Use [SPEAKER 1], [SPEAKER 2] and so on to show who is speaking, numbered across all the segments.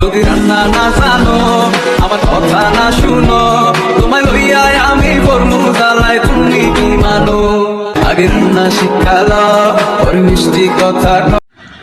[SPEAKER 1] যদি রান্না না জানো আমার কথা না শুনো তোমায় লইয়া আমি বর্মু জ্বালাই তুমি কি মানো আগে রান্না শিখালা ওর মিষ্টি কথা।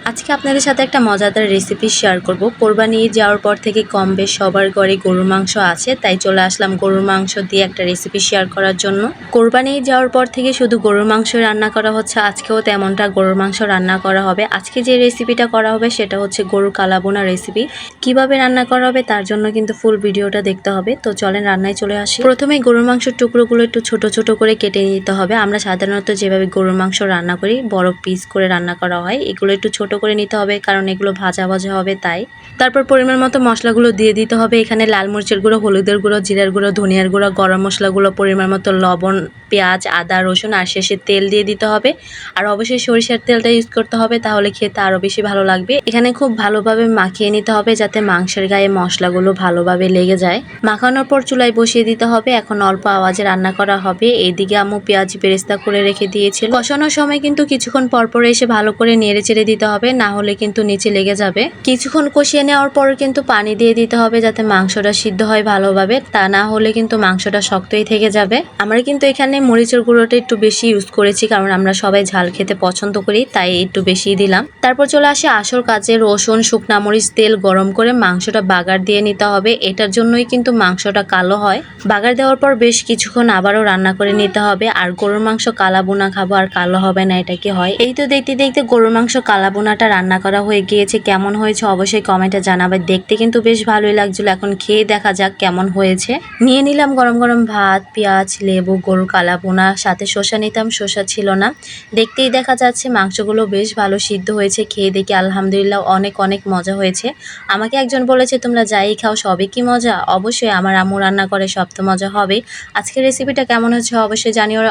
[SPEAKER 2] আজকে আপনাদের সাথে একটা মজাদার রেসিপি শেয়ার করব। কোরবানি ঈদ যাওয়ার পর থেকে কম বেশ সবার ঘরে গরুর মাংস আছে, তাই চলে আসলাম গরুর মাংস দিয়ে একটা রেসিপি শেয়ার করার জন্য। কোরবানি ঈদ যাওয়ার পর থেকে শুধু গরুর মাংস রান্না করা হচ্ছে, আজকেও তেমনটা গরুর মাংস রান্না করা হবে। আজকে যে রেসিপিটা করা হবে সেটা হচ্ছে গরুর কালাবোনা রেসিপি। কিভাবে রান্না করা হবে তার জন্য কিন্তু ফুল ভিডিওটা দেখতে হবে। তো চলেন রান্নায় চলে আসি। প্রথমে গরুর মাংসের টুকরোগুলো একটু ছোট ছোট করে কেটে নিতে হবে। আমরা সাধারণত যেভাবে গরুর মাংস রান্না করি বড় পিস করে রান্না করা হয়, এগুলো একটু ছোট করে নিতে হবে কারণ এগুলো ভাজা ভাজা হবে তাই। তারপর পরিমাণ মতো মশলাগুলো দিয়ে দিতে হবে। এখানে লাল মরিচের গুঁড়ো, হলুদের গুঁড়ো, জিরার গুঁড়ো, ধনিয়ার গুঁড়ো, গরম মশলাগুলো, পরিমাণ মতো লবণ, পেঁয়াজ, আদা, রসুন আর শেষে তেল দিয়ে দিতে হবে। আর অবশ্যই সরিষার তেলটা ইউজ করতে হবে, তাহলে খেতে আরও বেশি ভালো লাগবে। এখানে খুব ভালোভাবে মাখিয়ে নিতে হবে যাতে মাংসের গায়ে মশলাগুলো ভালোভাবে লেগে যায়। মাখানোর পর চুলায় বসিয়ে দিতে হবে। এখন অল্প আওয়াজে রান্না করা হবে। এইদিকে আম্মু পেঁয়াজ বেরেস্তা করে রেখে দিয়েছিল। কষানোর সময় কিন্তু কিছুক্ষণ পরপর এসে ভালো করে নেড়ে চেড়ে দিতে হবে, না হলে কিন্তু নিচে লেগে যাবে। কিছুক্ষণ কষিয়ে নেওয়ার পর কিন্তু পানি দিয়ে দিতে হবে যাতে মাংসটা সিদ্ধ হয় ভালোভাবে, তা না হলে কিন্তু মাংসটা শক্তই থেকে যাবে। আমরা কিন্তু এখানে মরিচের গুঁড়োটা একটু বেশি ইউজ করেছি কারণ আমরা সবাই ঝাল খেতে পছন্দ করি, তাই একটু বেশি দিলাম। তারপর চলে আসে আসল কাজে। রসুন, শুকনা মরিচ, তেল গরম করে মাংসটা বাগার দিয়ে নিতে হবে। এটার জন্যই কিন্তু মাংসটা কালো হয়। বাগার দেওয়ার পর বেশ কিছুক্ষণ আবারও রান্না করে নিতে হবে। আর গরুর মাংস কালা বোনা খাবো আর কালো হবে না, এটা কি হয়? এই তো দেখতে দেখতে গরুর মাংস কালা বোনাটা রান্না করা হয়ে গিয়েছে। কেমন হয়েছে অবশ্যই কমেন্টে জানাবে। দেখতে কিন্তু বেশ ভালোই লাগছিল। এখন খেয়ে দেখা যাক কেমন হয়েছে। নিয়ে নিলাম গরম গরম ভাত, পেঁয়াজ, লেবু, গরুর কালা বোনা, সাথে শসা নিতাম, শসা ছিল না। দেখতেই দেখা যাচ্ছে মাংসগুলো বেশ ভালো সিদ্ধ হয়েছে। খেয়ে দেখি আলহামদুলিল্লাহ অনেক অনেক মজা হয়েছে। আমাকে একজন বলেছে তোমরা যাই খাও সবই কি মজা। অবশ্যই আমার আম্মু রান্না করে সব তো মজা হবে। আজকের রেসিপিটা কেমন হচ্ছে অবশ্যই জানিও।